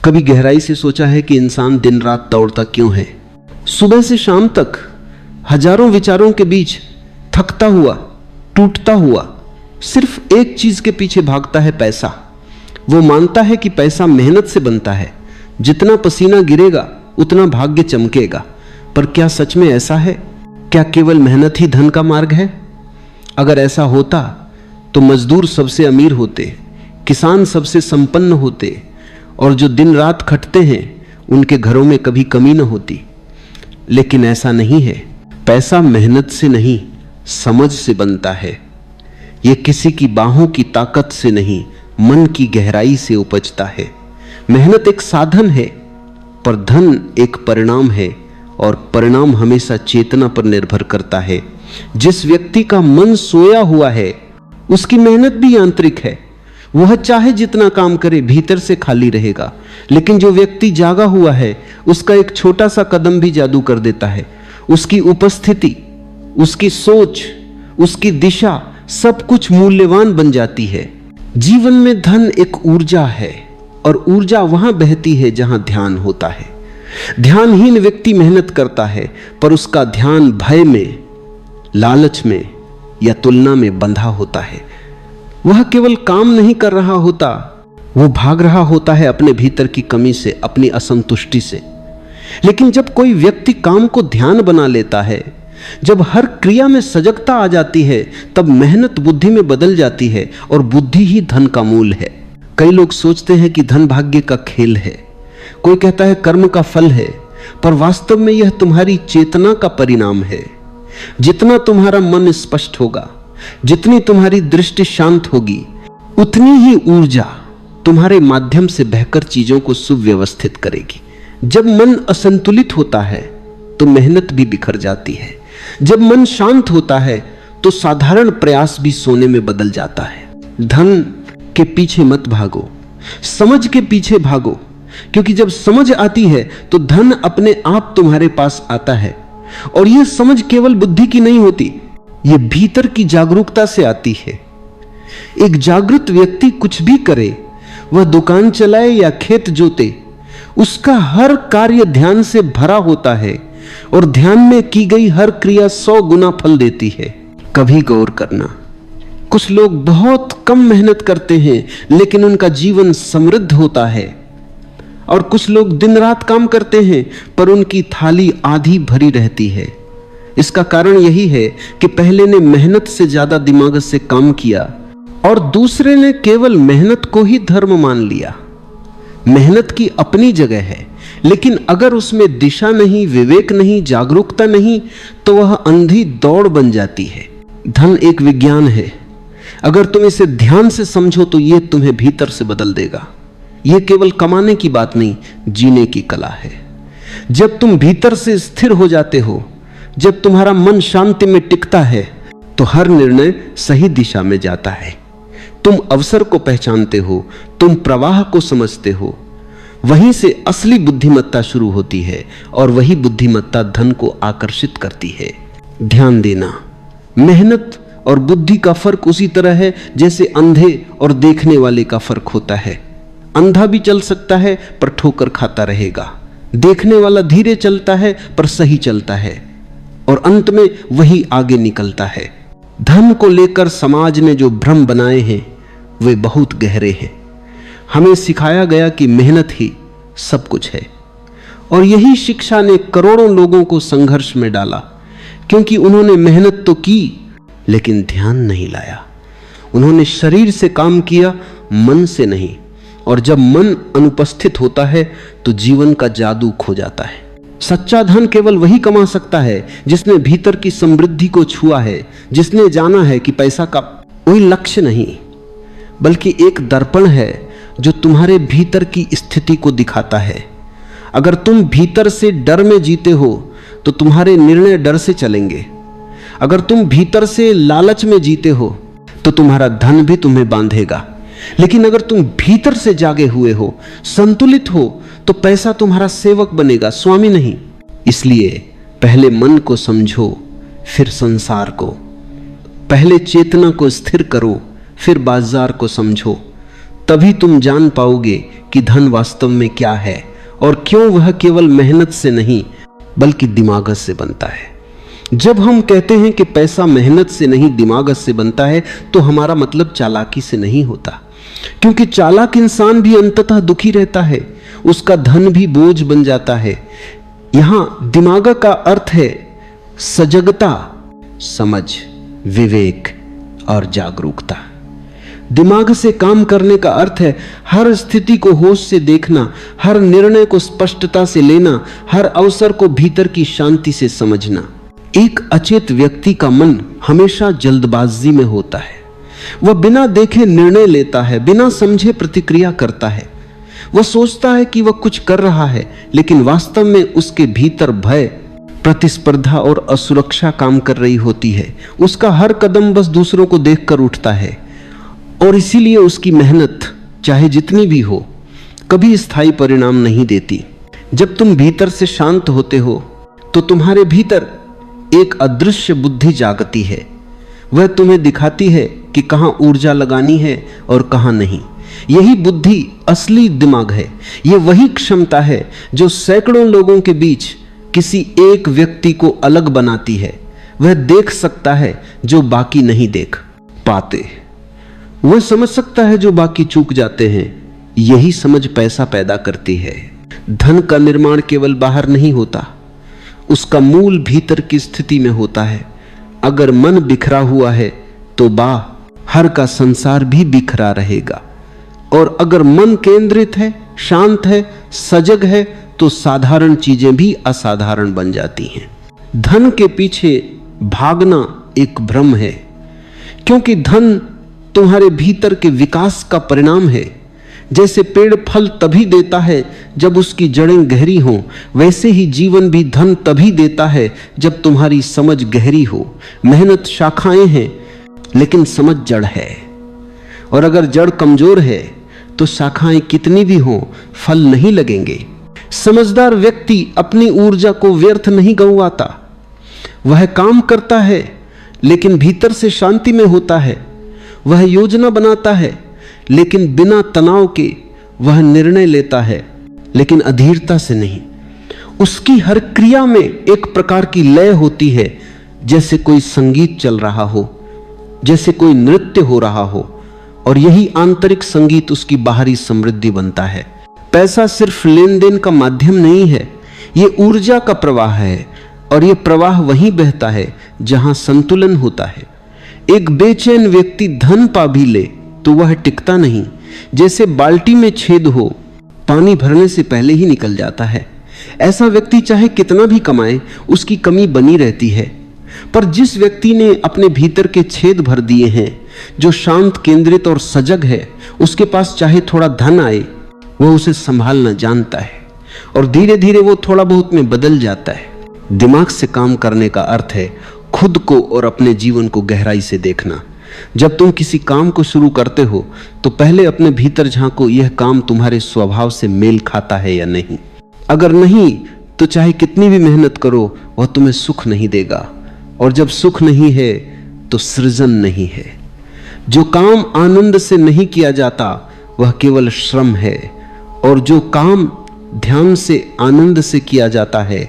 कभी गहराई से सोचा है कि इंसान दिन रात दौड़ता क्यों है? सुबह से शाम तक हजारों विचारों के बीच थकता हुआ, टूटता हुआ, सिर्फ एक चीज के पीछे भागता है, पैसा। वो मानता है कि पैसा मेहनत से बनता है, जितना पसीना गिरेगा उतना भाग्य चमकेगा। पर क्या सच में ऐसा है? क्या केवल मेहनत ही धन का मार्ग है? अगर ऐसा होता तो मजदूर सबसे अमीर होते, किसान सबसे संपन्न होते, और जो दिन रात खटते हैं उनके घरों में कभी कमी न होती। लेकिन ऐसा नहीं है। पैसा मेहनत से नहीं, समझ से बनता है। यह किसी की बाहों की ताकत से नहीं, मन की गहराई से उपजता है। मेहनत एक साधन है, पर धन एक परिणाम है, और परिणाम हमेशा चेतना पर निर्भर करता है। जिस व्यक्ति का मन सोया हुआ है उसकी मेहनत भी यांत्रिक है। वह चाहे जितना काम करे भीतर से खाली रहेगा। लेकिन जो व्यक्ति जागा हुआ है उसका एक छोटा सा कदम भी जादू कर देता है। उसकी उपस्थिति, उसकी सोच, उसकी दिशा, सब कुछ मूल्यवान बन जाती है। जीवन में धन एक ऊर्जा है, और ऊर्जा वहां बहती है जहां ध्यान होता है। ध्यानहीन व्यक्ति मेहनत करता है, पर उसका ध्यान भय में, लालच में या तुलना में बंधा होता है। वह केवल काम नहीं कर रहा होता, वो भाग रहा होता है अपने भीतर की कमी से, अपनी असंतुष्टि से। लेकिन जब कोई व्यक्ति काम को ध्यान बना लेता है, जब हर क्रिया में सजगता आ जाती है, तब मेहनत बुद्धि में बदल जाती है, और बुद्धि ही धन का मूल है। कई लोग सोचते हैं कि धन भाग्य का खेल है, कोई कहता है कर्म का फल है, पर वास्तव में यह तुम्हारी चेतना का परिणाम है। जितना तुम्हारा मन स्पष्ट होगा, जितनी तुम्हारी दृष्टि शांत होगी, उतनी ही ऊर्जा तुम्हारे माध्यम से बहकर चीजों को सुव्यवस्थित करेगी। जब मन असंतुलित होता है तो मेहनत भी बिखर जाती है। जब मन शांत होता है तो साधारण प्रयास भी सोने में बदल जाता है। धन के पीछे मत भागो, समझ के पीछे भागो, क्योंकि जब समझ आती है तो धन अपने आप तुम्हारे पास आता है। और यह समझ केवल बुद्धि की नहीं होती, यह भीतर की जागरूकता से आती है। एक जागृत व्यक्ति कुछ भी करे, वह दुकान चलाए या खेत जोते, उसका हर कार्य ध्यान से भरा होता है, और ध्यान में की गई हर क्रिया 100 गुना फल देती है। कभी गौर करना, कुछ लोग बहुत कम मेहनत करते हैं लेकिन उनका जीवन समृद्ध होता है, और कुछ लोग दिन रात काम करते हैं पर उनकी थाली आधी भरी रहती है। इसका कारण यही है कि पहले ने मेहनत से ज्यादा दिमाग से काम किया, और दूसरे ने केवल मेहनत को ही धर्म मान लिया। मेहनत की अपनी जगह है, लेकिन अगर उसमें दिशा नहीं, विवेक नहीं, जागरूकता नहीं, तो वह अंधी दौड़ बन जाती है। धन एक विज्ञान है। अगर तुम इसे ध्यान से समझो तो यह तुम्हें भीतर से बदल देगा। यह केवल कमाने की बात नहीं, जीने की कला है। जब तुम भीतर से स्थिर हो जाते हो, जब तुम्हारा मन शांति में टिकता है, तो हर निर्णय सही दिशा में जाता है। तुम अवसर को पहचानते हो, तुम प्रवाह को समझते हो। वहीं से असली बुद्धिमत्ता शुरू होती है, और वही बुद्धिमत्ता धन को आकर्षित करती है। ध्यान देना, मेहनत और बुद्धि का फर्क उसी तरह है जैसे अंधे और देखने वाले का फर्क होता है। अंधा भी चल सकता है पर ठोकर खाता रहेगा, देखने वाला धीरे चलता है पर सही चलता है, और अंत में वही आगे निकलता है। धन को लेकर समाज ने जो भ्रम बनाए हैं वे बहुत गहरे हैं। हमें सिखाया गया कि मेहनत ही सब कुछ है, और यही शिक्षा ने करोड़ों लोगों को संघर्ष में डाला, क्योंकि उन्होंने मेहनत तो की लेकिन ध्यान नहीं लाया। उन्होंने शरीर से काम किया, मन से नहीं, और जब मन अनुपस्थित होता है तो जीवन का जादू खो जाता है। सच्चा धन केवल वही कमा सकता है जिसने भीतर की समृद्धि को छुआ है, जिसने जाना है कि पैसा का कोई लक्ष्य नहीं बल्कि एक दर्पण है जो तुम्हारे भीतर की स्थिति को दिखाता है। अगर तुम भीतर से डर में जीते हो तो तुम्हारे निर्णय डर से चलेंगे। अगर तुम भीतर से लालच में जीते हो तो तुम्हारा धन भी तुम्हें बांधेगा। लेकिन अगर तुम भीतर से जागे हुए हो, संतुलित हो, तो पैसा तुम्हारा सेवक बनेगा, स्वामी नहीं। इसलिए पहले मन को समझो, फिर संसार को। पहले चेतना को स्थिर करो, फिर बाजार को समझो। तभी तुम जान पाओगे कि धन वास्तव में क्या है और क्यों वह केवल मेहनत से नहीं बल्कि दिमाग से बनता है। जब हम कहते हैं कि पैसा मेहनत से नहीं दिमाग से बनता है, तो हमारा मतलब चालाकी से नहीं होता, क्योंकि चालाक इंसान भी अंततः दुखी रहता है, उसका धन भी बोझ बन जाता है। यहां दिमाग का अर्थ है सजगता, समझ, विवेक और जागरूकता। दिमाग से काम करने का अर्थ है हर स्थिति को होश से देखना, हर निर्णय को स्पष्टता से लेना, हर अवसर को भीतर की शांति से समझना। एक अचेत व्यक्ति का मन हमेशा जल्दबाजी में होता है। वह बिना देखे निर्णय लेता है, बिना समझे प्रतिक्रिया करता है। वह सोचता है कि वह कुछ कर रहा है, लेकिन वास्तव में उसके भीतर भय, प्रतिस्पर्धा और असुरक्षा काम कर रही होती है। उसका हर कदम बस दूसरों को देखकर उठता है और इसीलिए उसकी मेहनत चाहे जितनी भी हो कभी स्थायी परिणाम नहीं देती। जब तुम भीतर से शांत होते हो तो तुम्हारे भीतर एक अदृश्य बुद्धि जागती है। वह तुम्हें दिखाती है कि कहां ऊर्जा लगानी है और कहां नहीं। यही बुद्धि असली दिमाग है। यह वही क्षमता है जो सैकड़ों लोगों के बीच किसी एक व्यक्ति को अलग बनाती है। वह देख सकता है जो बाकी नहीं देख पाते, वह समझ सकता है जो बाकी चूक जाते हैं। यही समझ पैसा पैदा करती है। धन का निर्माण केवल बाहर नहीं होता, उसका मूल भीतर की स्थिति में होता है। अगर मन बिखरा हुआ है तो बाहर का संसार भी बिखरा रहेगा, और अगर मन केंद्रित है, शांत है, सजग है, तो साधारण चीजें भी असाधारण बन जाती हैं। धन के पीछे भागना एक भ्रम है, क्योंकि धन तुम्हारे भीतर के विकास का परिणाम है। जैसे पेड़ फल तभी देता है जब उसकी जड़ें गहरी हों, वैसे ही जीवन भी धन तभी देता है जब तुम्हारी समझ गहरी हो। मेहनत शाखाएं हैं लेकिन समझ जड़ है, और अगर जड़ कमजोर है तो शाखाएं कितनी भी हों फल नहीं लगेंगे। समझदार व्यक्ति अपनी ऊर्जा को व्यर्थ नहीं गंवाता। वह काम करता है लेकिन भीतर से शांति में होता है। वह योजना बनाता है लेकिन बिना तनाव के। वह निर्णय लेता है लेकिन अधीरता से नहीं। उसकी हर क्रिया में एक प्रकार की लय होती है, जैसे कोई संगीत चल रहा हो, जैसे कोई नृत्य हो रहा हो, और यही आंतरिक संगीत उसकी बाहरी समृद्धि बनता है। पैसा सिर्फ लेन देन का माध्यम नहीं है, ये ऊर्जा का प्रवाह है, और ये प्रवाह वहीं बहता है जहां संतुलन होता है। एक बेचैन व्यक्ति धन पा भी ले तो वह टिकता नहीं। जैसे बाल्टी में छेद हो, पानी भरने से पहले ही निकल जाता है। ऐसा व्यक्ति चाहे कितना भी कमाए, उसकी कमी बनी रहती है। पर जिस व्यक्ति ने अपने भीतर के छेद भर दिए हैं, जो शांत, केंद्रित और सजग है, उसके पास चाहे थोड़ा धन आए, वह उसे संभालना जानता है, और धीरे धीरे वो थोड़ा बहुत में बदल जाता है। दिमाग से काम करने का अर्थ है खुद को और अपने जीवन को गहराई से देखना। जब तुम किसी काम को शुरू करते हो तो पहले अपने भीतर झांको, यह काम तुम्हारे स्वभाव से मेल खाता है या नहीं। अगर नहीं तो चाहे कितनी भी मेहनत करो, वह तुम्हें सुख नहीं देगा, और जब सुख नहीं है तो सृजन नहीं है। जो काम आनंद से नहीं किया जाता वह केवल श्रम है, और जो काम ध्यान से, आनंद से किया जाता है,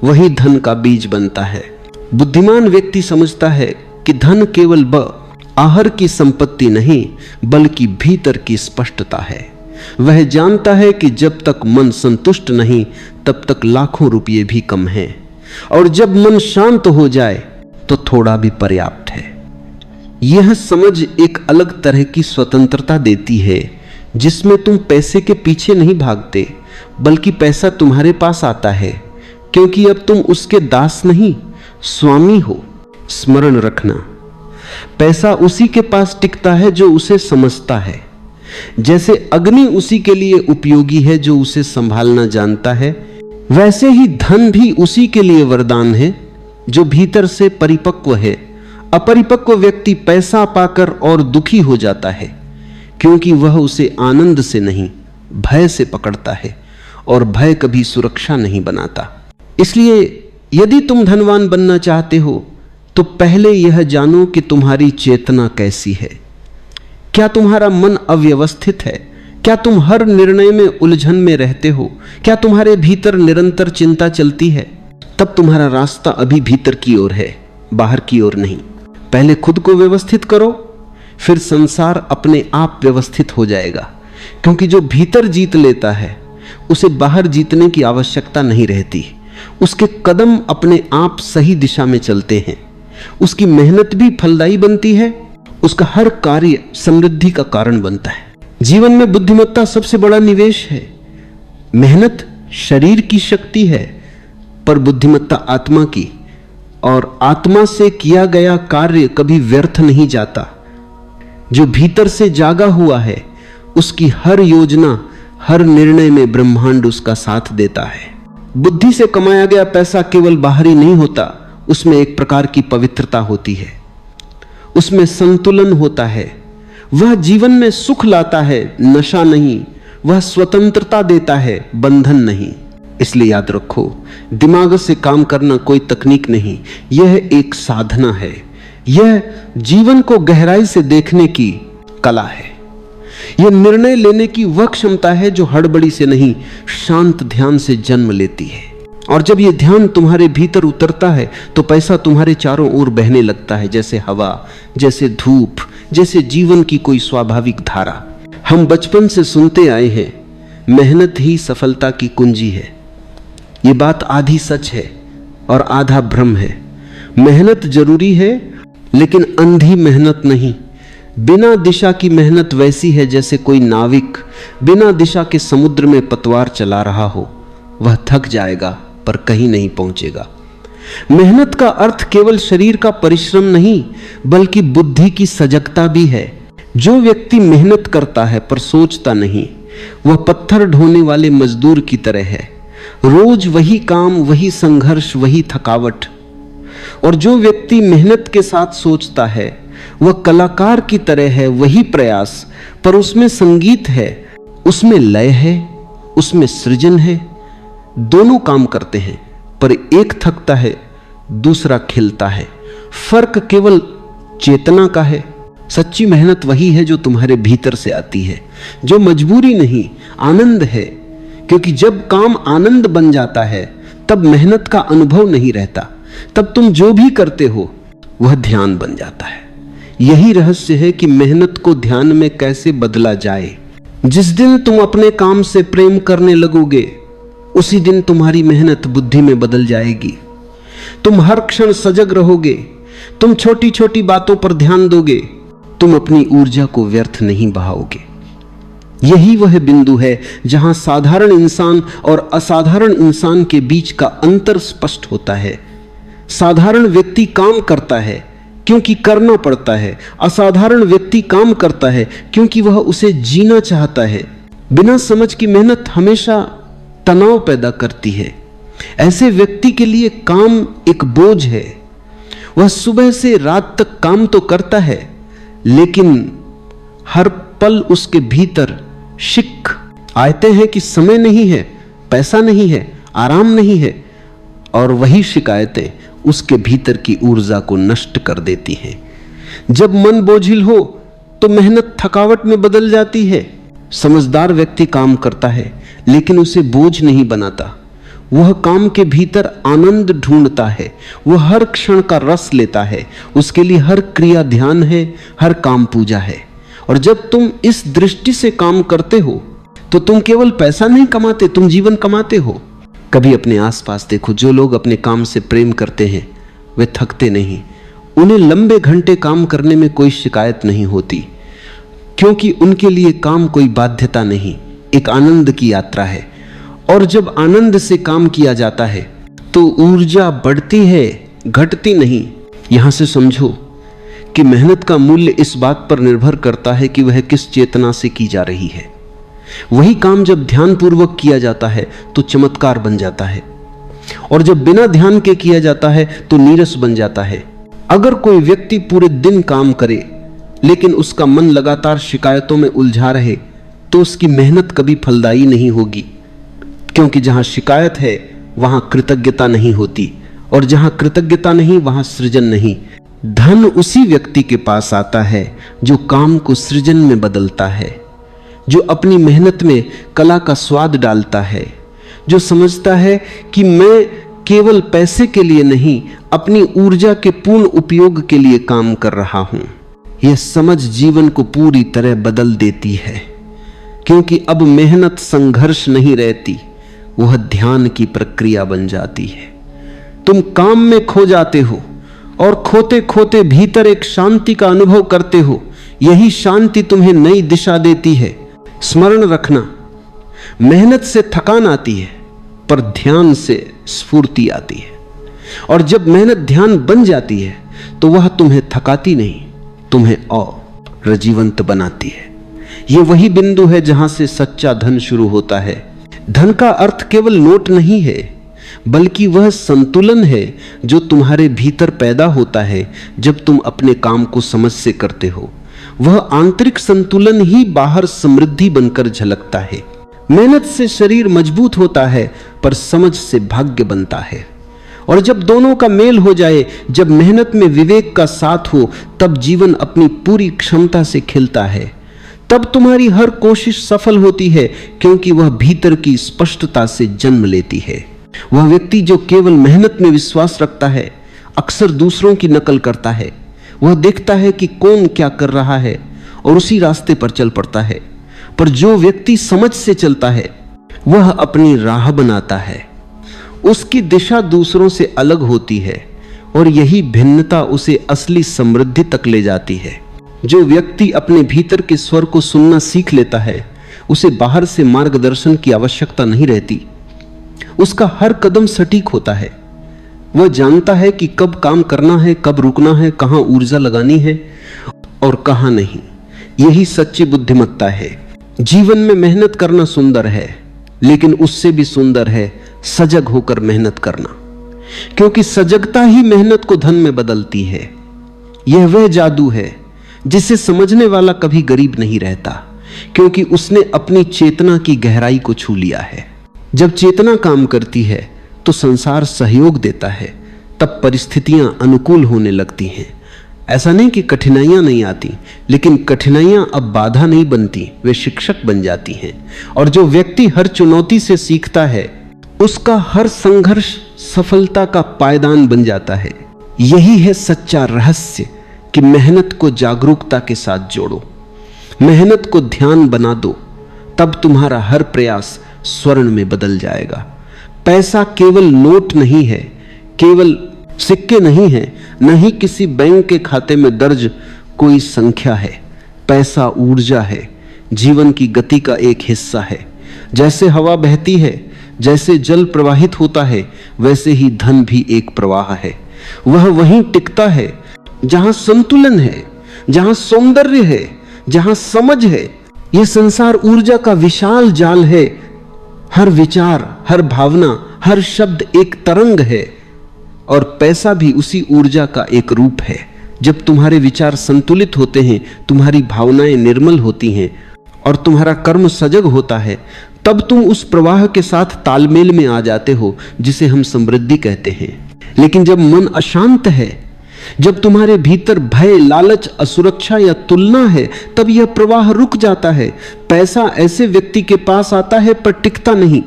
वही धन का बीज बनता है। बुद्धिमान व्यक्ति समझता है कि धन केवल आहर की संपत्ति नहीं बल्कि भीतर की स्पष्टता है। वह जानता है कि जब तक मन संतुष्ट नहीं तब तक लाखों रुपये भी कम हैं, और जब मन शांत हो जाए तो थोड़ा भी पर्याप्त है। यह समझ एक अलग तरह की स्वतंत्रता देती है, जिसमें तुम पैसे के पीछे नहीं भागते बल्कि पैसा तुम्हारे पास आता है, क्योंकि अब तुम उसके दास नहीं, स्वामी हो। स्मरण रखना, पैसा उसी के पास टिकता है जो उसे समझता है। जैसे अग्नि उसी के लिए उपयोगी है जो उसे संभालना जानता है, वैसे ही धन भी उसी के लिए वरदान है जो भीतर से परिपक्व है। अपरिपक्व व्यक्ति पैसा पाकर और दुखी हो जाता है, क्योंकि वह उसे आनंद से नहीं भय से पकड़ता है, और भय कभी सुरक्षा नहीं बनाता। इसलिए यदि तुम धनवान बनना चाहते हो तो पहले यह जानो कि तुम्हारी चेतना कैसी है। क्या तुम्हारा मन अव्यवस्थित है? क्या तुम हर निर्णय में उलझन में रहते हो? क्या तुम्हारे भीतर निरंतर चिंता चलती है? तब तुम्हारा रास्ता अभी भीतर की ओर है, बाहर की ओर नहीं। पहले खुद को व्यवस्थित करो, फिर संसार अपने आप व्यवस्थित हो जाएगा। क्योंकि जो भीतर जीत लेता है उसे बाहर जीतने की आवश्यकता नहीं रहती। उसके कदम अपने आप सही दिशा में चलते हैं, उसकी मेहनत भी फलदायी बनती है, उसका हर कार्य समृद्धि का कारण बनता है। जीवन में बुद्धिमत्ता सबसे बड़ा निवेश है। मेहनत शरीर की शक्ति है, पर बुद्धिमत्ता आत्मा की, और आत्मा से किया गया कार्य कभी व्यर्थ नहीं जाता। जो भीतर से जागा हुआ है उसकी हर योजना, हर निर्णय में ब्रह्मांड उसका साथ देता है। बुद्धि से कमाया गया पैसा केवल बाहरी नहीं होता, उसमें एक प्रकार की पवित्रता होती है, उसमें संतुलन होता है। वह जीवन में सुख लाता है, नशा नहीं। वह स्वतंत्रता देता है, बंधन नहीं। इसलिए याद रखो, दिमाग से काम करना कोई तकनीक नहीं, यह एक साधना है। यह जीवन को गहराई से देखने की कला है। यह निर्णय लेने की वह क्षमता है जो हड़बड़ी से नहीं, शांत ध्यान से जन्म लेती है। और जब यह ध्यान तुम्हारे भीतर उतरता है तो पैसा तुम्हारे चारों ओर बहने लगता है, जैसे हवा, जैसे धूप, जैसे जीवन की कोई स्वाभाविक धारा। हम बचपन से सुनते आए हैं, मेहनत ही सफलता की कुंजी है। ये बात आधी सच है और आधा भ्रम है। मेहनत जरूरी है, लेकिन अंधी मेहनत नहीं। बिना दिशा की मेहनत वैसी है जैसे कोई नाविक बिना दिशा के समुद्र में पतवार चला रहा हो। वह थक जाएगा पर कहीं नहीं पहुंचेगा। मेहनत का अर्थ केवल शरीर का परिश्रम नहीं, बल्कि बुद्धि की सजगता भी है। जो व्यक्ति मेहनत करता है पर सोचता नहीं, वह पत्थर ढोने वाले मजदूर की तरह है। रोज वही काम, वही संघर्ष, वही थकावट। और जो व्यक्ति मेहनत के साथ सोचता है वह कलाकार की तरह है, वही प्रयास, पर उसमें संगीत है, उसमें लय है, उसमें सृजन है। दोनों काम करते हैं, पर एक थकता है, दूसरा खिलता है। फर्क केवल चेतना का है। सच्ची मेहनत वही है जो तुम्हारे भीतर से आती है, जो मजबूरी नहीं, आनंद है। क्योंकि जब काम आनंद बन जाता है तब मेहनत का अनुभव नहीं रहता, तब तुम जो भी करते हो वह ध्यान बन जाता है। यही रहस्य है कि मेहनत को ध्यान में कैसे बदला जाए। जिस दिन तुम अपने काम से प्रेम करने लगोगे, उसी दिन तुम्हारी मेहनत बुद्धि में बदल जाएगी। तुम हर क्षण सजग रहोगे, तुम छोटी छोटी बातों पर ध्यान दोगे, तुम अपनी ऊर्जा को व्यर्थ नहीं बहाओगे। यही वह बिंदु है जहां साधारण इंसान और असाधारण इंसान के बीच का अंतर स्पष्ट होता है। साधारण व्यक्ति काम करता है क्योंकि करना पड़ता है, असाधारण व्यक्ति काम करता है क्योंकि वह उसे जीना चाहता है। बिना समझ की मेहनत हमेशा तनाव पैदा करती है। ऐसे व्यक्ति के लिए काम एक बोझ है। वह सुबह से रात तक काम तो करता है, लेकिन हर पल उसके भीतर शिक आते हैं कि समय नहीं है, पैसा नहीं है, आराम नहीं है। और वही शिकायतें उसके भीतर की ऊर्जा को नष्ट कर देती हैं। जब मन बोझिल हो तो मेहनत थकावट में बदल जाती है। समझदार व्यक्ति काम करता है लेकिन उसे बोझ नहीं बनाता। वह काम के भीतर आनंद ढूंढता है, वह हर क्षण का रस लेता है। उसके लिए हर क्रिया ध्यान है, हर काम पूजा है। और जब तुम इस दृष्टि से काम करते हो तो तुम केवल पैसा नहीं कमाते, तुम जीवन कमाते हो। कभी अपने आसपास देखो, जो लोग अपने काम से प्रेम करते हैं वे थकते नहीं। उन्हें लंबे घंटे काम करने में कोई शिकायत नहीं होती, क्योंकि उनके लिए काम कोई बाध्यता नहीं, एक आनंद की यात्रा है। और जब आनंद से काम किया जाता है तो ऊर्जा बढ़ती है, घटती नहीं। यहां से समझो कि मेहनत का मूल्य इस बात पर निर्भर करता है कि वह किस चेतना से की जा रही है। वही काम जब ध्यानपूर्वक किया जाता है तो चमत्कार बन जाता है, और जब बिना ध्यान के किया जाता है तो नीरस बन जाता है। अगर कोई व्यक्ति पूरे दिन काम करे लेकिन उसका मन लगातार शिकायतों में उलझा रहे तो उसकी मेहनत कभी फलदायी नहीं होगी। क्योंकि जहां शिकायत है वहां कृतज्ञता नहीं होती, और जहां कृतज्ञता नहीं वहां सृजन नहीं। धन उसी व्यक्ति के पास आता है जो काम को सृजन में बदलता है, जो अपनी मेहनत में कला का स्वाद डालता है, जो समझता है कि मैं केवल पैसे के लिए नहीं, अपनी ऊर्जा के पूर्ण उपयोग के लिए काम कर रहा हूं। यह समझ जीवन को पूरी तरह बदल देती है, क्योंकि अब मेहनत संघर्ष नहीं रहती, वह ध्यान की प्रक्रिया बन जाती है। तुम काम में खो जाते हो और खोते खोते भीतर एक शांति का अनुभव करते हो। यही शांति तुम्हें नई दिशा देती है। स्मरण रखना, मेहनत से थकान आती है पर ध्यान से स्फूर्ति आती है, और जब मेहनत ध्यान बन जाती है तो वह तुम्हें थकाती नहीं, तुम्हें और जीवंत बनाती है। यह वही बिंदु है जहां से सच्चा धन शुरू होता है। धन का अर्थ केवल नोट नहीं है, बल्कि वह संतुलन है जो तुम्हारे भीतर पैदा होता है जब तुम अपने काम को समझ से करते हो। वह आंतरिक संतुलन ही बाहर समृद्धि बनकर झलकता है। मेहनत से शरीर मजबूत होता है, पर समझ से भाग्य बनता है। और जब दोनों का मेल हो जाए, जब मेहनत में विवेक का साथ हो, तब जीवन अपनी पूरी क्षमता से खिलता है। तब तुम्हारी हर कोशिश सफल होती है, क्योंकि वह भीतर की स्पष्टता से जन्म लेती है। वह व्यक्ति जो केवल मेहनत में विश्वास रखता है, अक्सर दूसरों की नकल करता है। वह देखता है कि कौन क्या कर रहा है और उसी रास्ते पर चल पड़ता है। पर जो व्यक्ति समझ से चलता है, वह अपनी राह बनाता है। उसकी दिशा दूसरों से अलग होती है, और यही भिन्नता उसे असली समृद्धि तक ले जाती है। जो व्यक्ति अपने भीतर के स्वर को सुनना सीख लेता है, उसे बाहर से मार्गदर्शन की आवश्यकता नहीं रहती। उसका हर कदम सटीक होता है। वह जानता है कि कब काम करना है, कब रुकना है, कहां ऊर्जा लगानी है और कहां नहीं। यही सच्ची बुद्धिमत्ता है। जीवन में मेहनत करना सुंदर है, लेकिन उससे भी सुंदर है सजग होकर मेहनत करना, क्योंकि सजगता ही मेहनत को धन में बदलती है। यह वह जादू है जिसे समझने वाला कभी गरीब नहीं रहता, क्योंकि उसने अपनी चेतना की गहराई को छू लिया है। जब चेतना काम करती है तो संसार सहयोग देता है, तब परिस्थितियां अनुकूल होने लगती हैं। ऐसा नहीं कि कठिनाइयां नहीं आती, लेकिन कठिनाइयां अब बाधा नहीं बनती, वे शिक्षक बन जाती हैं। और जो व्यक्ति हर चुनौती से सीखता है, उसका हर संघर्ष सफलता का पायदान बन जाता है। यही है सच्चा रहस्य कि मेहनत को जागरूकता के साथ जोड़ो, मेहनत को ध्यान बना दो, तब तुम्हारा हर प्रयास स्वर्ण में बदल जाएगा। पैसा केवल नोट नहीं है, केवल सिक्के नहीं है, न ही किसी बैंक के खाते में दर्ज कोई संख्या है। पैसा ऊर्जा है, जीवन की गति का एक हिस्सा है। जैसे हवा बहती है, जैसे जल प्रवाहित होता है, वैसे ही धन भी एक प्रवाह है। वह वहीं टिकता है जहां संतुलन है, जहां सौंदर्य है, जहां समझ है। यह संसार ऊर्जा का विशाल जाल है। हर विचार, हर भावना, हर शब्द एक तरंग है, और पैसा भी उसी ऊर्जा का एक रूप है। जब तुम्हारे विचार संतुलित होते हैं, तुम्हारी भावनाएं निर्मल होती हैं और तुम्हारा कर्म सजग होता है, तब तुम उस प्रवाह के साथ तालमेल में आ जाते हो जिसे हम समृद्धि कहते हैं। लेकिन जब मन अशांत है, जब तुम्हारे भीतर भय, लालच, असुरक्षा या तुलना है, तब यह प्रवाह रुक जाता है। पैसा ऐसे व्यक्ति के पास आता है पर टिकता नहीं,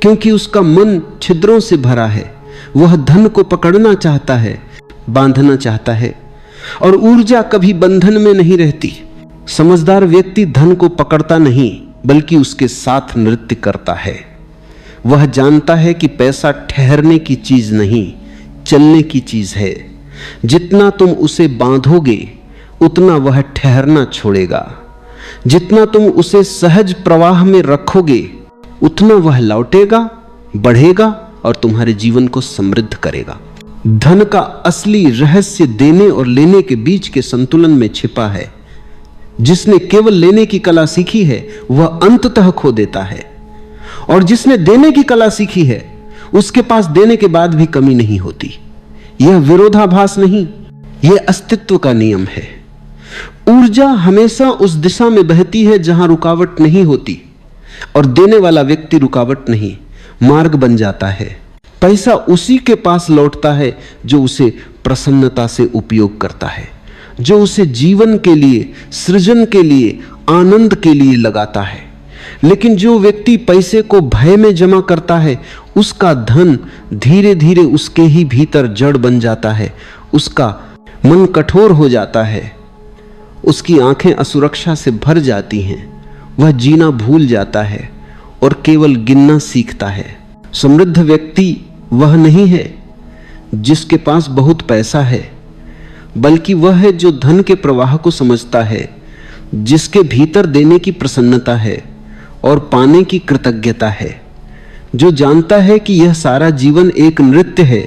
क्योंकि उसका मन छिद्रों से भरा है। वह धन को पकड़ना चाहता है, बांधना चाहता है, और ऊर्जा कभी बंधन में नहीं रहती। समझदार व्यक्ति धन को पकड़ता नहीं, बल्कि उसके साथ नृत्य करता है। वह जानता है कि पैसा ठहरने की चीज नहीं, चलने की चीज है। जितना तुम उसे बांधोगे, उतना वह ठहरना छोड़ेगा। जितना तुम उसे सहज प्रवाह में रखोगे, उतना वह लौटेगा, बढ़ेगा और तुम्हारे जीवन को समृद्ध करेगा। धन का असली रहस्य देने और लेने के बीच के संतुलन में छिपा है। जिसने केवल लेने की कला सीखी है, वह अंततः खो देता है, और जिसने देने की कला सीखी है, उसके पास देने के बाद भी कमी नहीं होती। यह विरोधाभास नहीं, यह अस्तित्व का नियम है। ऊर्जा हमेशा उस दिशा में बहती है जहां रुकावट नहीं होती, और देने वाला व्यक्ति रुकावट नहीं, मार्ग बन जाता है। पैसा उसी के पास लौटता है जो उसे प्रसन्नता से उपयोग करता है, जो उसे जीवन के लिए, सृजन के लिए, आनंद के लिए लगाता है। लेकिन जो व्यक्ति पैसे को भय में जमा करता है, उसका धन धीरे धीरे उसके ही भीतर जड़ बन जाता है, उसका मन कठोर हो जाता है, उसकी आंखें असुरक्षा से भर जाती हैं, वह जीना भूल जाता है और केवल गिनना सीखता है। समृद्ध व्यक्ति वह नहीं है जिसके पास बहुत पैसा है, बल्कि वह है जो धन के प्रवाह को समझता है, जिसके भीतर देने की प्रसन्नता है और पाने की कृतज्ञता है, जो जानता है कि यह सारा जीवन एक नृत्य है,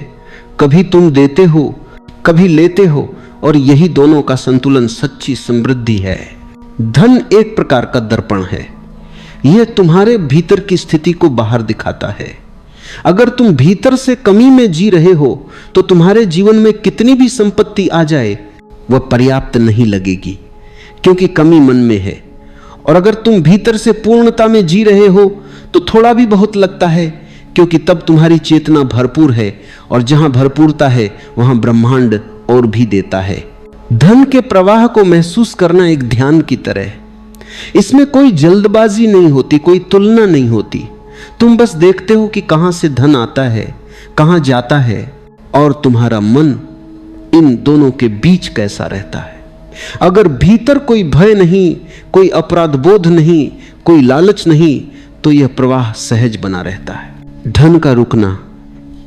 कभी तुम देते हो, कभी लेते हो, और यही दोनों का संतुलन सच्ची समृद्धि है। धन एक प्रकार का दर्पण है, यह तुम्हारे भीतर की स्थिति को बाहर दिखाता है। अगर तुम भीतर से कमी में जी रहे हो तो तुम्हारे जीवन में कितनी भी संपत्ति आ जाए वह पर्याप्त नहीं लगेगी, क्योंकि कमी मन में है। और अगर तुम भीतर से पूर्णता में जी रहे हो तो थोड़ा भी बहुत लगता है, क्योंकि तब तुम्हारी चेतना भरपूर है, और जहां भरपूरता है वहां ब्रह्मांड और भी देता है। धन के प्रवाह को महसूस करना एक ध्यान की तरह है। इसमें कोई जल्दबाजी नहीं होती, कोई तुलना नहीं होती। तुम बस देखते हो कि कहां से धन आता है, कहां जाता है, और तुम्हारा मन इन दोनों के बीच कैसा रहता है। अगर भीतर कोई भय नहीं, कोई अपराध बोध नहीं, कोई लालच नहीं, तो यह प्रवाह सहज बना रहता है। धन का रुकना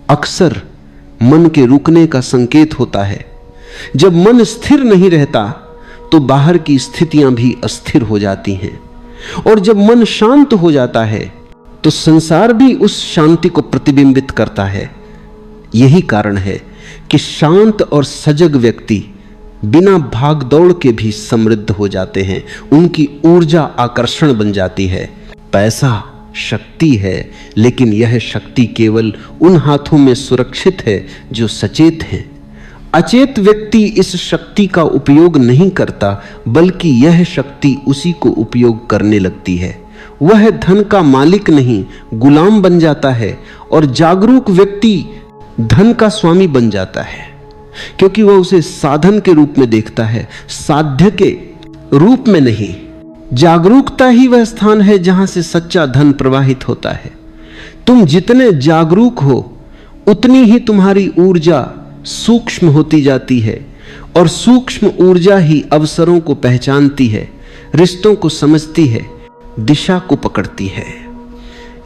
अक्सर मन के रुकने का संकेत होता है। जब मन स्थिर नहीं रहता तो बाहर की स्थितियां भी अस्थिर हो जाती हैं, और जब मन शांत हो जाता है तो संसार भी उस शांति को प्रतिबिंबित करता है। यही कारण है कि शांत और सजग व्यक्ति बिना भाग दौड़ के भी समृद्ध हो जाते हैं, उनकी ऊर्जा आकर्षण बन जाती है। पैसा शक्ति है, लेकिन यह शक्ति केवल उन हाथों में सुरक्षित है जो सचेत हैं। अचेत व्यक्ति इस शक्ति का उपयोग नहीं करता, बल्कि यह शक्ति उसी को उपयोग करने लगती है। वह धन का मालिक नहीं, गुलाम बन जाता है, और जागरूक व्यक्ति धन का स्वामी बन जाता है, क्योंकि वह उसे साधन के रूप में देखता है, साध्य के रूप में नहीं। जागरूकता ही वह स्थान है जहां से सच्चा धन प्रवाहित होता है। तुम जितने जागरूक हो उतनी ही तुम्हारी ऊर्जा सूक्ष्म होती जाती है, और सूक्ष्म ऊर्जा ही अवसरों को पहचानती है, रिश्तों को समझती है, दिशा को पकड़ती है।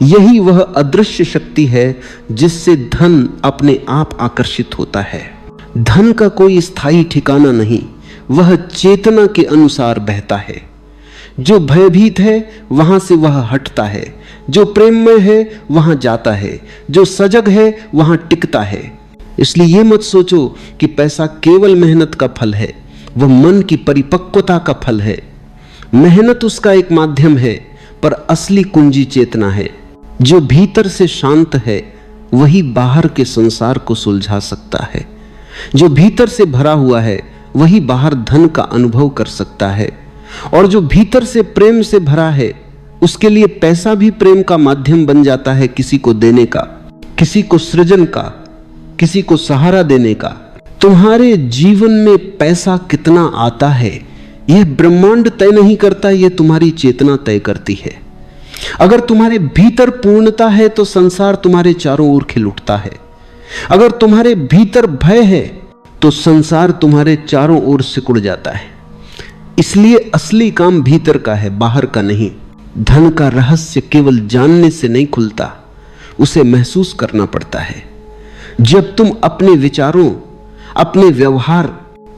यही वह अदृश्य शक्ति है जिससे धन अपने आप आकर्षित होता है। धन का कोई स्थायी ठिकाना नहीं, वह चेतना के अनुसार बहता है। जो भयभीत है वहां से वह हटता है, जो प्रेममय है वहां जाता है, जो सजग है वहां टिकता है। इसलिए यह मत सोचो कि पैसा केवल मेहनत का फल है, वह मन की परिपक्वता का फल है। मेहनत उसका एक माध्यम है, पर असली कुंजी चेतना है। जो भीतर से शांत है वही बाहर के संसार को सुलझा सकता है। जो भीतर से भरा हुआ है वही बाहर धन का अनुभव कर सकता है, और जो भीतर से प्रेम से भरा है उसके लिए पैसा भी प्रेम का माध्यम बन जाता है, किसी को देने का, किसी को सृजन का, किसी को सहारा देने का। तुम्हारे जीवन में पैसा कितना आता है यह ब्रह्मांड तय नहीं करता, यह तुम्हारी चेतना तय करती है। अगर तुम्हारे भीतर पूर्णता है तो संसार तुम्हारे चारों ओर खिल उठता है। अगर तुम्हारे भीतर भय है तो संसार तुम्हारे चारों ओर सिकुड़ जाता है। इसलिए असली काम भीतर का है, बाहर का नहीं। धन का रहस्य केवल जानने से नहीं खुलता, उसे महसूस करना पड़ता है। जब तुम अपने विचारों, अपने व्यवहार,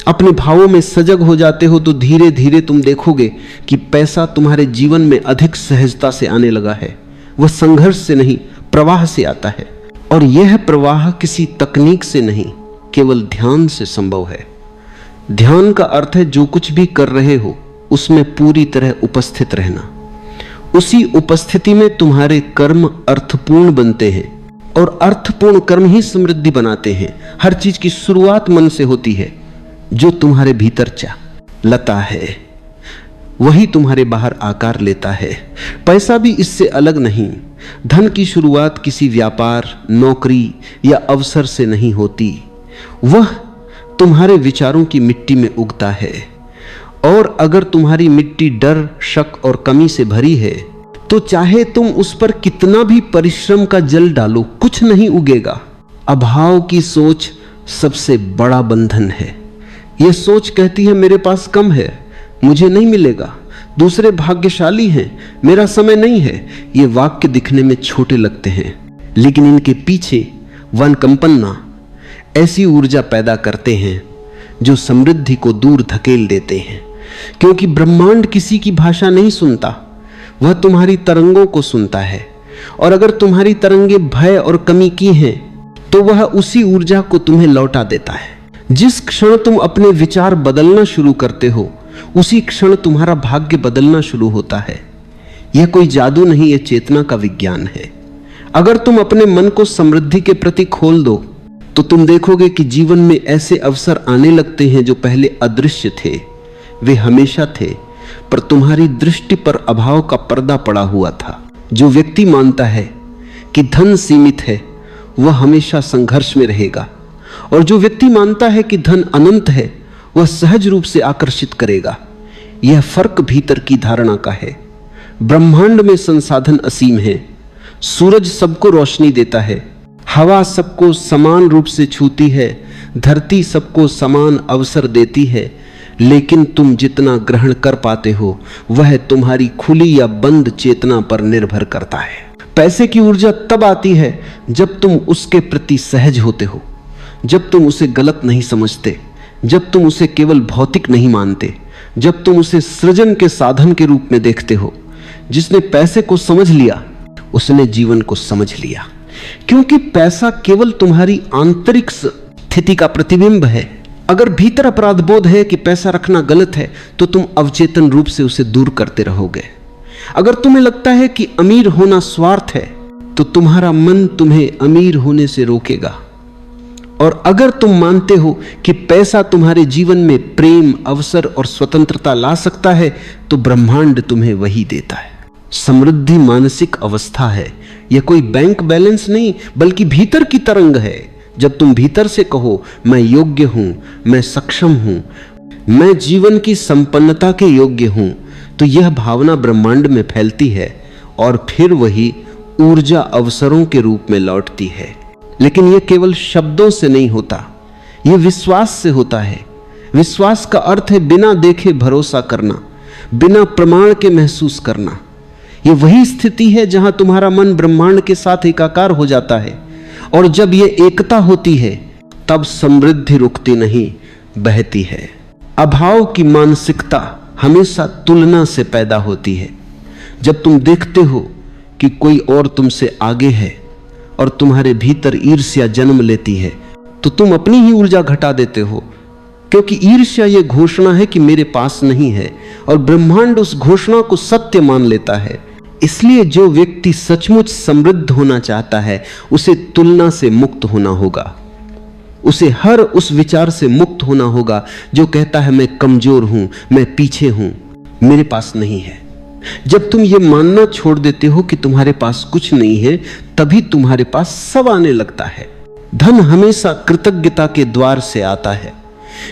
अपने भावों में सजग हो जाते हो तो धीरे धीरे तुम देखोगे कि पैसा तुम्हारे जीवन में अधिक सहजता से आने लगा है। वह संघर्ष से नहीं, प्रवाह से आता है, और यह प्रवाह किसी तकनीक से नहीं, केवल ध्यान से संभव है। ध्यान का अर्थ है जो कुछ भी कर रहे हो उसमें पूरी तरह उपस्थित रहना। उसी उपस्थिति में तुम्हारे कर्म अर्थपूर्ण बनते हैं, और अर्थपूर्ण कर्म ही समृद्धि बनाते हैं। हर चीज की शुरुआत मन से होती है। जो तुम्हारे भीतर लता है वही तुम्हारे बाहर आकार लेता है। पैसा भी इससे अलग नहीं। धन की शुरुआत किसी व्यापार, नौकरी या अवसर से नहीं होती। वह तुम्हारे विचारों की मिट्टी में उगता है, और अगर तुम्हारी मिट्टी डर, शक और कमी से भरी है तो चाहे तुम उस पर कितना भी परिश्रम का जल डालो, कुछ नहीं उगेगा। अभाव की सोच सबसे बड़ा बंधन है। यह सोच कहती है मेरे पास कम है, मुझे नहीं मिलेगा, दूसरे भाग्यशाली हैं, मेरा समय नहीं है। ये वाक्य दिखने में छोटे लगते हैं, लेकिन इनके पीछे वन कंपन्ना ऐसी ऊर्जा पैदा करते हैं जो समृद्धि को दूर धकेल देते हैं। क्योंकि ब्रह्मांड किसी की भाषा नहीं सुनता, वह तुम्हारी तरंगों को सुनता है। और अगर तुम्हारी तरंगे भय और कमी की हैं तो वह उसी ऊर्जा को तुम्हें लौटा देता है। जिस क्षण तुम अपने विचार बदलना शुरू करते हो, उसी क्षण तुम्हारा भाग्य बदलना शुरू होता है। यह कोई जादू नहीं, यह चेतना का विज्ञान है। अगर तुम अपने मन को समृद्धि के प्रति खोल दो तो तुम देखोगे कि जीवन में ऐसे अवसर आने लगते हैं जो पहले अदृश्य थे। वे हमेशा थे, पर तुम्हारी दृष्टि पर अभाव का पर्दा पड़ा हुआ था। जो व्यक्ति मानता है कि धन सीमित है, वह हमेशा संघर्ष में रहेगा, और जो व्यक्ति मानता है कि धन अनंत है, वह सहज रूप से आकर्षित करेगा। यह फर्क भीतर की धारणा का है। ब्रह्मांड में संसाधन असीम है। सूरज सबको रोशनी देता है, हवा सबको समान रूप से छूती है, धरती सबको समान अवसर देती है, लेकिन तुम जितना ग्रहण कर पाते हो वह तुम्हारी खुली या बंद चेतना पर निर्भर करता है। पैसे की ऊर्जा तब आती है जब तुम उसके प्रति सहज होते हो, जब तुम उसे गलत नहीं समझते, जब तुम उसे केवल भौतिक नहीं मानते, जब तुम उसे सृजन के साधन के रूप में देखते हो। जिसने पैसे को समझ लिया उसने जीवन को समझ लिया, क्योंकि पैसा केवल तुम्हारी आंतरिक स्थिति का प्रतिबिंब है। अगर भीतर अपराध बोध है कि पैसा रखना गलत है तो तुम अवचेतन रूप से उसे दूर करते रहोगे। अगर तुम्हें लगता है कि अमीर होना स्वार्थ है तो तुम्हारा मन तुम्हें अमीर होने से रोकेगा। और अगर तुम मानते हो कि पैसा तुम्हारे जीवन में प्रेम, अवसर और स्वतंत्रता ला सकता है तो ब्रह्मांड तुम्हें वही देता है। समृद्धि मानसिक अवस्था है, यह कोई बैंक बैलेंस नहीं बल्कि भीतर की तरंग है। जब तुम भीतर से कहो मैं योग्य हूं, मैं सक्षम हूं, मैं जीवन की संपन्नता के योग्य हूं, तो यह भावना ब्रह्मांड में फैलती है और फिर वही ऊर्जा अवसरों के रूप में लौटती है। लेकिन यह केवल शब्दों से नहीं होता, यह विश्वास से होता है। विश्वास का अर्थ है बिना देखे भरोसा करना, बिना प्रमाण के महसूस करना। यह वही स्थिति है जहां तुम्हारा मन ब्रह्मांड के साथ एकाकार हो जाता है, और जब यह एकता होती है तब समृद्धि रुकती नहीं, बहती है। अभाव की मानसिकता हमेशा तुलना से पैदा होती है। जब तुम देखते हो कि कोई और तुमसे आगे है और तुम्हारे भीतर ईर्ष्या जन्म लेती है तो तुम अपनी ही ऊर्जा घटा देते हो, क्योंकि ईर्ष्या यह घोषणा है कि मेरे पास नहीं है, और ब्रह्मांड उस घोषणा को सत्य मान लेता है। इसलिए जो व्यक्ति सचमुच समृद्ध होना चाहता है उसे तुलना से मुक्त होना होगा। उसे हर उस विचार से मुक्त होना होगा जो कहता है मैं कमजोर हूं, मैं पीछे हूं, मेरे पास नहीं है। जब तुम ये मानना छोड़ देते हो कि तुम्हारे पास कुछ नहीं है, तभी तुम्हारे पास सब आने लगता है। धन हमेशा कृतज्ञता के द्वार से आता है।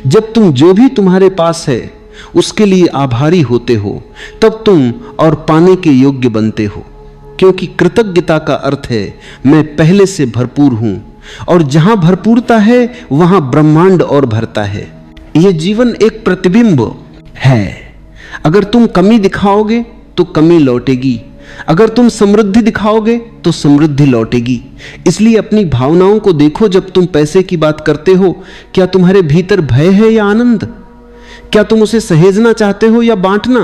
जब तुम जो भी तुम्हारे पास है उसके लिए आभारी होते हो, तब तुम और पाने के योग्य बनते हो, क्योंकि कृतज्ञता का अर्थ है मैं पहले से भरपूर हूं, और जहां भरपूरता है वहां ब्रह्मांड और भरता है। यह जीवन एक प्रतिबिंब है। अगर तुम कमी दिखाओगे तो कमी लौटेगी, अगर तुम समृद्धि दिखाओगे तो समृद्धि लौटेगी। इसलिए अपनी भावनाओं को देखो। जब तुम पैसे की बात करते हो, क्या तुम्हारे भीतर भय है या आनंद? क्या तुम उसे सहेजना चाहते हो या बांटना?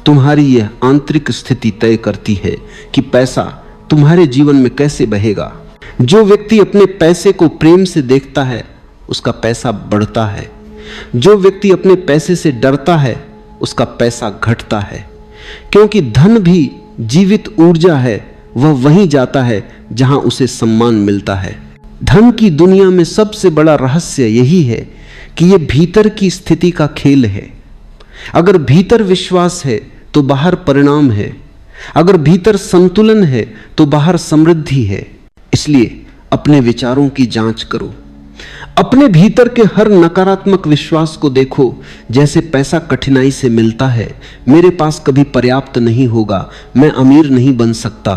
तुम्हारी यह आंतरिक स्थिति तय करती है कि पैसा तुम्हारे जीवन में कैसे बहेगा। जो व्यक्ति अपने पैसे को प्रेम से देखता है उसका पैसा बढ़ता है। जो व्यक्ति अपने पैसे से डरता है उसका पैसा घटता है, क्योंकि धन भी जीवित ऊर्जा है। वह वहीं जाता है जहां उसे सम्मान मिलता है। धन की दुनिया में सबसे बड़ा रहस्य यही है कि यह भीतर की स्थिति का खेल है। अगर भीतर विश्वास है तो बाहर परिणाम है। अगर भीतर संतुलन है तो बाहर समृद्धि है। इसलिए अपने विचारों की जांच करो। अपने भीतर के हर नकारात्मक विश्वास को देखो। जैसे पैसा कठिनाई से मिलता है, मेरे पास कभी पर्याप्त नहीं होगा, मैं अमीर नहीं बन सकता।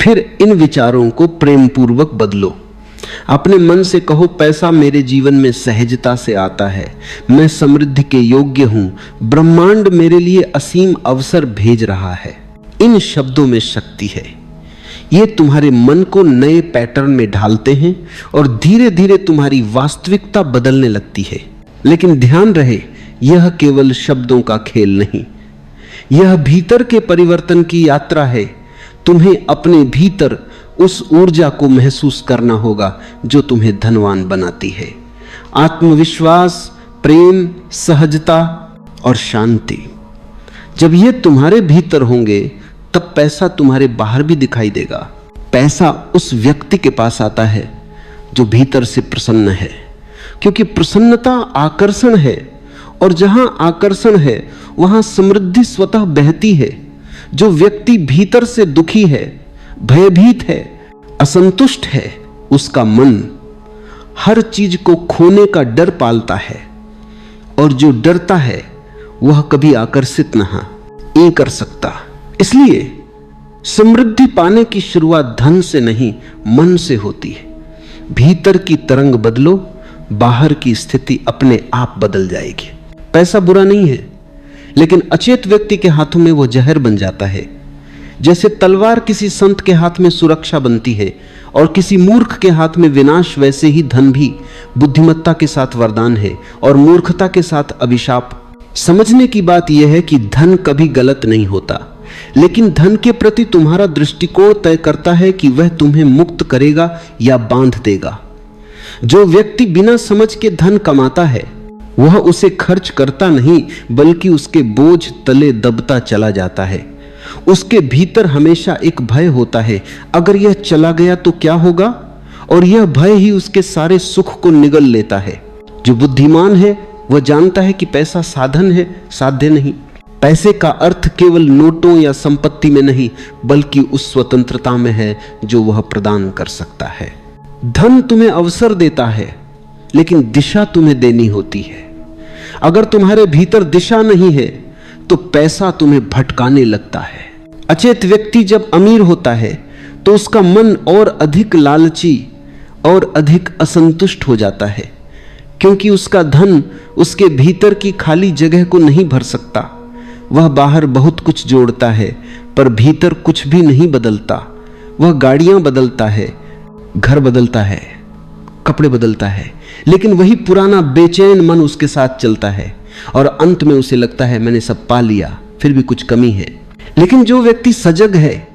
फिर इन विचारों को प्रेम पूर्वक बदलो। अपने मन से कहो, पैसा मेरे जीवन में सहजता से आता है, मैं समृद्धि के योग्य हूं, ब्रह्मांड मेरे लिए असीम अवसर भेज रहा है। इन शब्दों में शक्ति है। ये तुम्हारे मन को नए पैटर्न में ढालते हैं और धीरे धीरे तुम्हारी वास्तविकता बदलने लगती है। लेकिन ध्यान रहे, यह केवल शब्दों का खेल नहीं, यह भीतर के परिवर्तन की यात्रा है। तुम्हें अपने भीतर उस ऊर्जा को महसूस करना होगा जो तुम्हें धनवान बनाती है। आत्मविश्वास, प्रेम, सहजता और शांति। जब ये तुम्हारे भीतर होंगे तब पैसा तुम्हारे बाहर भी दिखाई देगा। पैसा उस व्यक्ति के पास आता है जो भीतर से प्रसन्न है, क्योंकि प्रसन्नता आकर्षण है, और जहां आकर्षण है वहां समृद्धि स्वतः बहती है। जो व्यक्ति भीतर से दुखी है, भयभीत है, असंतुष्ट है, उसका मन हर चीज को खोने का डर पालता है, और जो डरता है वह कभी आकर्षित नहीं कर सकता। इसलिए समृद्धि पाने की शुरुआत धन से नहीं, मन से होती है। भीतर की तरंग बदलो, बाहर की स्थिति अपने आप बदल जाएगी। पैसा बुरा नहीं है, लेकिन अचेत व्यक्ति के हाथों में वो जहर बन जाता है। जैसे तलवार किसी संत के हाथ में सुरक्षा बनती है और किसी मूर्ख के हाथ में विनाश, वैसे ही धन भी बुद्धिमत्ता के साथ वरदान है और मूर्खता के साथ अभिशाप। समझने की बात यह है कि धन कभी गलत नहीं होता, लेकिन धन के प्रति तुम्हारा दृष्टिकोण तय करता है कि वह तुम्हें मुक्त करेगा या बांध देगा। जो व्यक्ति बिना समझ के धन कमाता है वह उसे खर्च करता नहीं, बल्कि उसके बोझ तले दबता चला जाता है। उसके भीतर हमेशा एक भय होता है, अगर यह चला गया तो क्या होगा, और यह भय ही उसके सारे सुख को निगल लेता है। जो बुद्धिमान है वह जानता है कि पैसा साधन है, साध्य नहीं। पैसे का अर्थ केवल नोटों या संपत्ति में नहीं, बल्कि उस स्वतंत्रता में है जो वह प्रदान कर सकता है। धन तुम्हें अवसर देता है, लेकिन दिशा तुम्हें देनी होती है। अगर तुम्हारे भीतर दिशा नहीं है तो पैसा तुम्हें भटकाने लगता है। अचेत व्यक्ति जब अमीर होता है तो उसका मन और अधिक लालची और अधिक असंतुष्ट हो जाता है, क्योंकि उसका धन उसके भीतर की खाली जगह को नहीं भर सकता। वह बाहर बहुत कुछ जोड़ता है, पर भीतर कुछ भी नहीं बदलता। वह गाड़ियां बदलता है, घर बदलता है, कपड़े बदलता है, लेकिन वही पुराना बेचैन मन उसके साथ चलता है और अंत में उसे लगता है मैंने सब पा लिया, फिर भी कुछ कमी है। लेकिन जो व्यक्ति सजग है,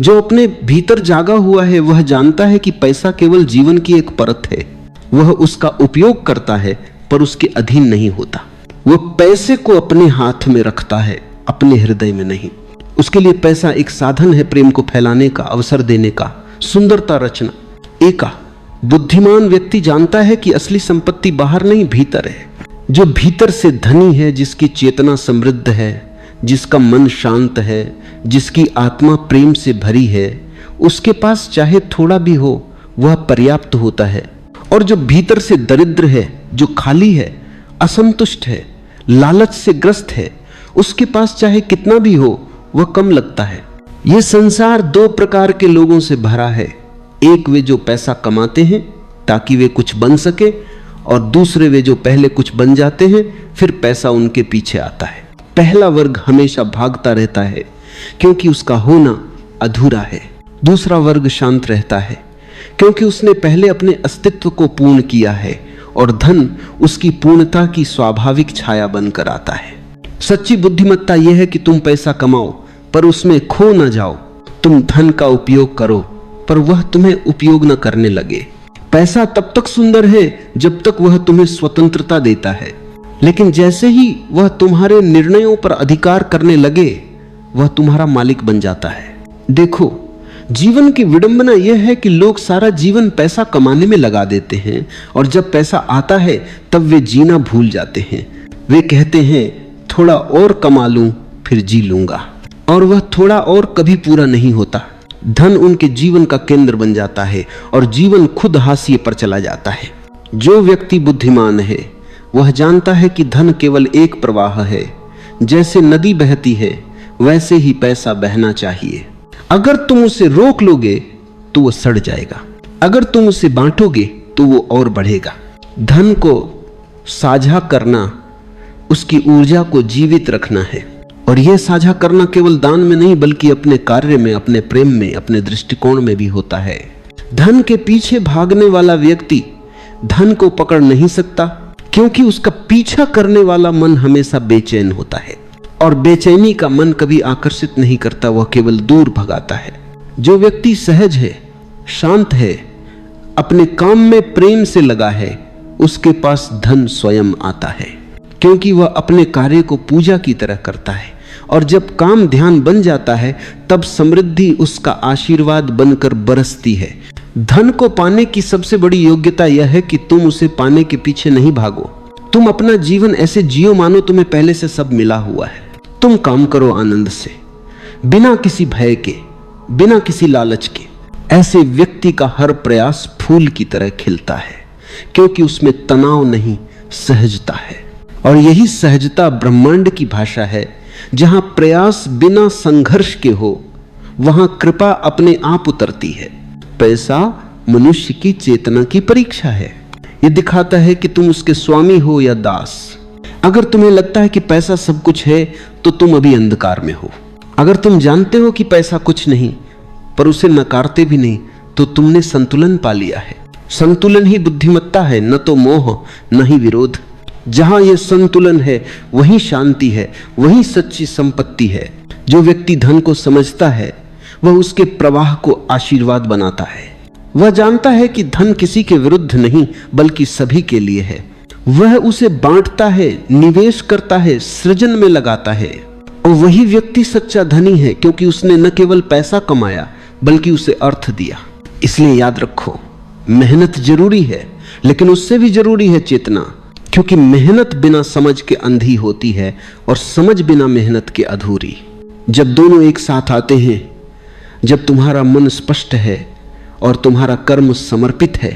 जो अपने भीतर जागा हुआ है, वह जानता है कि पैसा केवल जीवन की एक परत है। वह उसका उपयोग करता है पर उसके अधीन नहीं होता। वह पैसे को अपने हाथ में रखता है, अपने हृदय में नहीं। उसके लिए पैसा एक साधन है प्रेम को फैलाने का, अवसर देने का, सुंदरता रचना। एका बुद्धिमान व्यक्ति जानता है कि असली संपत्ति बाहर नहीं भीतर है। जो भीतर से धनी है, जिसकी चेतना समृद्ध है, जिसका मन शांत है, जिसकी आत्मा प्रेम से भरी है, उसके पास चाहे थोड़ा भी हो वह पर्याप्त होता है। और जो भीतर से दरिद्र है, जो खाली है, असंतुष्ट है, लालच से ग्रस्त है, उसके पास चाहे कितना भी हो वह कम लगता है। यह संसार दो प्रकार के लोगों से भरा है। एक वे जो पैसा कमाते हैं ताकि वे कुछ बन सके, और दूसरे वे जो पहले कुछ बन जाते हैं फिर पैसा उनके पीछे आता है। पहला वर्ग हमेशा भागता रहता है क्योंकि उसका होना अधूरा है। दूसरा वर्ग शांत रहता है क्योंकि उसने पहले अपने अस्तित्व को पूर्ण किया है, और धन उसकी पूर्णता की स्वाभाविक छाया बनकर आता है। सच्ची बुद्धिमत्ता यह है कि तुम पैसा कमाओ पर उसमें खो न जाओ। तुम धन का उपयोग करो पर वह तुम्हें उपयोग न करने लगे। पैसा तब तक सुंदर है जब तक वह तुम्हें स्वतंत्रता देता है, लेकिन जैसे ही वह तुम्हारे निर्णयों पर अधिकार करने लगे वह तुम्हारा मालिक बन जाता है। देखो, जीवन की विडंबना यह है कि लोग सारा जीवन पैसा कमाने में लगा देते हैं, और जब पैसा आता है तब वे जीना भूल जाते हैं। वे कहते हैं थोड़ा और कमा लूं फिर जी लूंगा। और वह थोड़ा और कभी पूरा नहीं होता। धन उनके जीवन का केंद्र बन जाता है और जीवन खुद हाशिए पर चला जाता है। जो व्यक्ति बुद्धिमान है वह जानता है कि धन केवल एक प्रवाह है। जैसे नदी बहती है वैसे ही पैसा बहना चाहिए। अगर तुम उसे रोक लोगे तो वो सड़ जाएगा, अगर तुम उसे बांटोगे तो वो और बढ़ेगा। धन को साझा करना उसकी ऊर्जा को जीवित रखना है, और यह साझा करना केवल दान में नहीं बल्कि अपने कार्य में, अपने प्रेम में, अपने दृष्टिकोण में भी होता है। धन के पीछे भागने वाला व्यक्ति धन को पकड़ नहीं सकता, क्योंकि उसका पीछा करने वाला मन हमेशा बेचैन होता है, और बेचैनी का मन कभी आकर्षित नहीं करता, वह केवल दूर भगाता है। जो व्यक्ति सहज है, शांत है, अपने काम में प्रेम से लगा है, उसके पास धन स्वयं आता है, क्योंकि वह अपने कार्य को पूजा की तरह करता है। और जब काम ध्यान बन जाता है तब समृद्धि उसका आशीर्वाद बनकर बरसती है। धन को पाने की सबसे बड़ी योग्यता यह है कि तुम उसे पाने के पीछे नहीं भागो। तुम अपना जीवन ऐसे जियो मानो तुम्हें पहले से सब मिला हुआ है। तुम काम करो आनंद से, बिना किसी भय के, बिना किसी लालच के। ऐसे व्यक्ति का हर प्रयास फूल की तरह खिलता है, क्योंकि उसमें तनाव नहीं, सहजता है। और यही सहजता ब्रह्मांड की भाषा है। जहां प्रयास बिना संघर्ष के हो वहां कृपा अपने आप उतरती है। पैसा मनुष्य की चेतना की परीक्षा है। यह दिखाता है कि तुम उसके स्वामी हो या दास। अगर तुम्हें लगता है कि पैसा सब कुछ है तो तुम अभी अंधकार में हो। अगर तुम जानते हो कि पैसा कुछ नहीं पर उसे नकारते भी नहीं तो तुमने संतुलन पा लिया है। संतुलन ही बुद्धिमत्ता है, न तो मोह न ही विरोध। जहां यह संतुलन है वहीं शांति है, वहीं सच्ची संपत्ति है। जो व्यक्ति धन को समझता है वह उसके प्रवाह को आशीर्वाद बनाता है। वह जानता है कि धन किसी के विरुद्ध नहीं बल्कि सभी के लिए है। वह उसे बांटता है, निवेश करता है, सृजन में लगाता है। और वही व्यक्ति सच्चा धनी है, क्योंकि उसने न केवल पैसा कमाया बल्कि उसे अर्थ दिया। इसलिए याद रखो, मेहनत जरूरी है, लेकिन उससे भी जरूरी है चेतना, क्योंकि मेहनत बिना समझ के अंधी होती है और समझ बिना मेहनत के अधूरी। जब दोनों एक साथ आते हैं, जब तुम्हारा मन स्पष्ट है और तुम्हारा कर्म समर्पित है,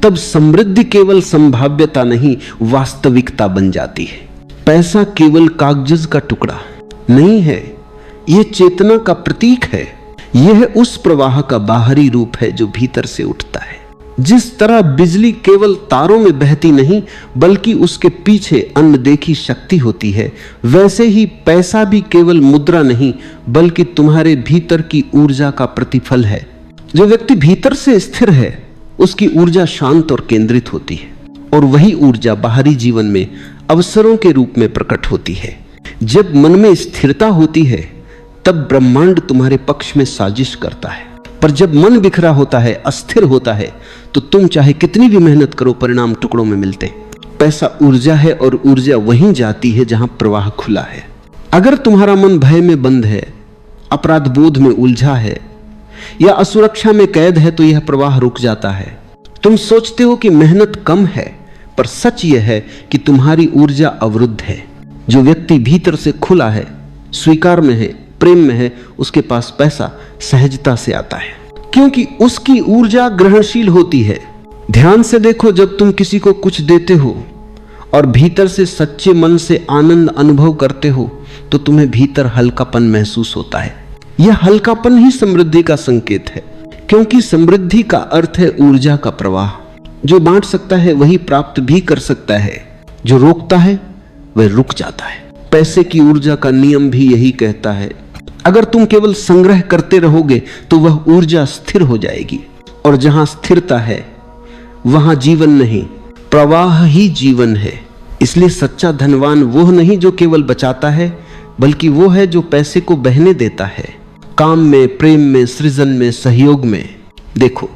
तब समृद्धि केवल संभाव्यता नहीं वास्तविकता बन जाती है। पैसा केवल कागज का टुकड़ा नहीं है, यह चेतना का प्रतीक है। यह उस प्रवाह का बाहरी रूप है जो भीतर से उठता है। जिस तरह बिजली केवल तारों में बहती नहीं बल्कि उसके पीछे अनदेखी शक्ति होती है, वैसे ही पैसा भी केवल मुद्रा नहीं बल्कि तुम्हारे भीतर की ऊर्जा का प्रतिफल है। जो व्यक्ति भीतर से स्थिर है उसकी ऊर्जा शांत और केंद्रित होती है, और वही ऊर्जा बाहरी जीवन में अवसरों के रूप में प्रकट होती है। जब मन में स्थिरता होती है तब ब्रह्मांड तुम्हारे पक्ष में साजिश करता है, पर जब मन बिखरा होता है, अस्थिर होता है, तो तुम चाहे कितनी भी मेहनत करो परिणाम टुकड़ों में मिलते। पैसा ऊर्जा है और ऊर्जा वहीं जाती है जहां प्रवाह खुला है। अगर तुम्हारा मन भय में बंद है, अपराध बोध में उलझा है या असुरक्षा में कैद है तो यह प्रवाह रुक जाता है। तुम सोचते हो कि मेहनत कम है, पर सच यह है कि तुम्हारी ऊर्जा अवरुद्ध है। जो व्यक्ति भीतर से खुला है, स्वीकार में है, प्रेम में है, उसके पास पैसा सहजता से आता है, क्योंकि उसकी ऊर्जा ग्रहणशील होती है। ध्यान से देखो, जब तुम किसी को कुछ देते हो और भीतर से सच्चे मन से आनंद अनुभव करते हो तो तुम्हें भीतर हल्कापन महसूस होता है। यह हल्कापन ही समृद्धि का संकेत है, क्योंकि समृद्धि का अर्थ है ऊर्जा का प्रवाह। जो बांट सकता है वही प्राप्त भी कर सकता है, जो रोकता है वह रुक जाता है। पैसे की ऊर्जा का नियम भी यही कहता है। अगर तुम केवल संग्रह करते रहोगे तो वह ऊर्जा स्थिर हो जाएगी, और जहां स्थिरता है वहां जीवन नहीं, प्रवाह ही जीवन है। इसलिए सच्चा धनवान वो नहीं जो केवल बचाता है, बल्कि वो है जो पैसे को बहने देता है, काम में, प्रेम में, सृजन में, सहयोग में। देखो,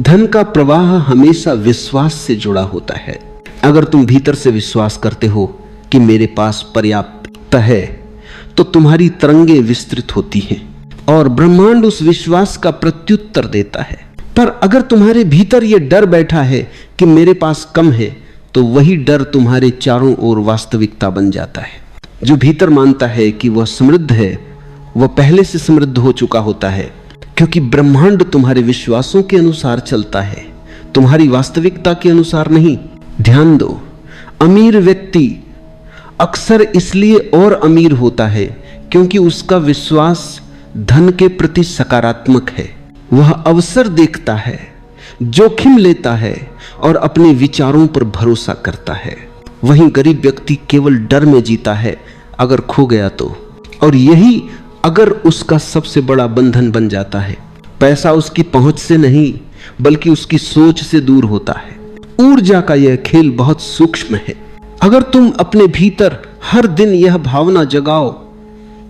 धन का प्रवाह हमेशा विश्वास से जुड़ा होता है। अगर तुम भीतर से विश्वास करते हो कि मेरे पास पर्याप्त है तो तुम्हारी तरंगे विस्तृत होती हैं और ब्रह्मांड उस विश्वास का प्रत्युत्तर देता है। पर अगर तुम्हारे भीतर यह डर बैठा है कि मेरे पास कम है तो वही डर तुम्हारे चारों ओर वास्तविकता बन जाता है। जो भीतर मानता है कि वह समृद्ध है वह पहले से समृद्ध हो चुका होता है, क्योंकि ब्रह्मांड तुम्हारे विश्वासों के अनुसार चलता है, तुम्हारी वास्तविकता के अनुसार नहीं। ध्यान दो, अमीर व्यक्ति अक्सर इसलिए और अमीर होता है क्योंकि उसका विश्वास धन के प्रति सकारात्मक है। वह अवसर देखता है, जोखिम लेता है और अपने विचारों पर भरोसा करता है। वहीं गरीब व्यक्ति केवल डर में जीता है, अगर खो गया तो, और यही अगर उसका सबसे बड़ा बंधन बन जाता है। पैसा उसकी पहुंच से नहीं बल्कि उसकी सोच से दूर होता है। ऊर्जा का यह खेल बहुत सूक्ष्म है। अगर तुम अपने भीतर हर दिन यह भावना जगाओ,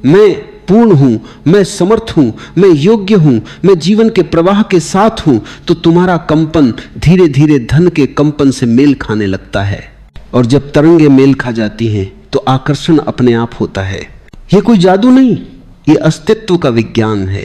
मैं पूर्ण हूं, मैं समर्थ हूं, मैं योग्य हूं, मैं जीवन के प्रवाह के साथ हूं, तो तुम्हारा कंपन धीरे धीरे धन के कंपन से मेल खाने लगता है। और जब तरंगे मेल खा जाती हैं तो आकर्षण अपने आप होता है। यह कोई जादू नहीं, यह अस्तित्व का विज्ञान है।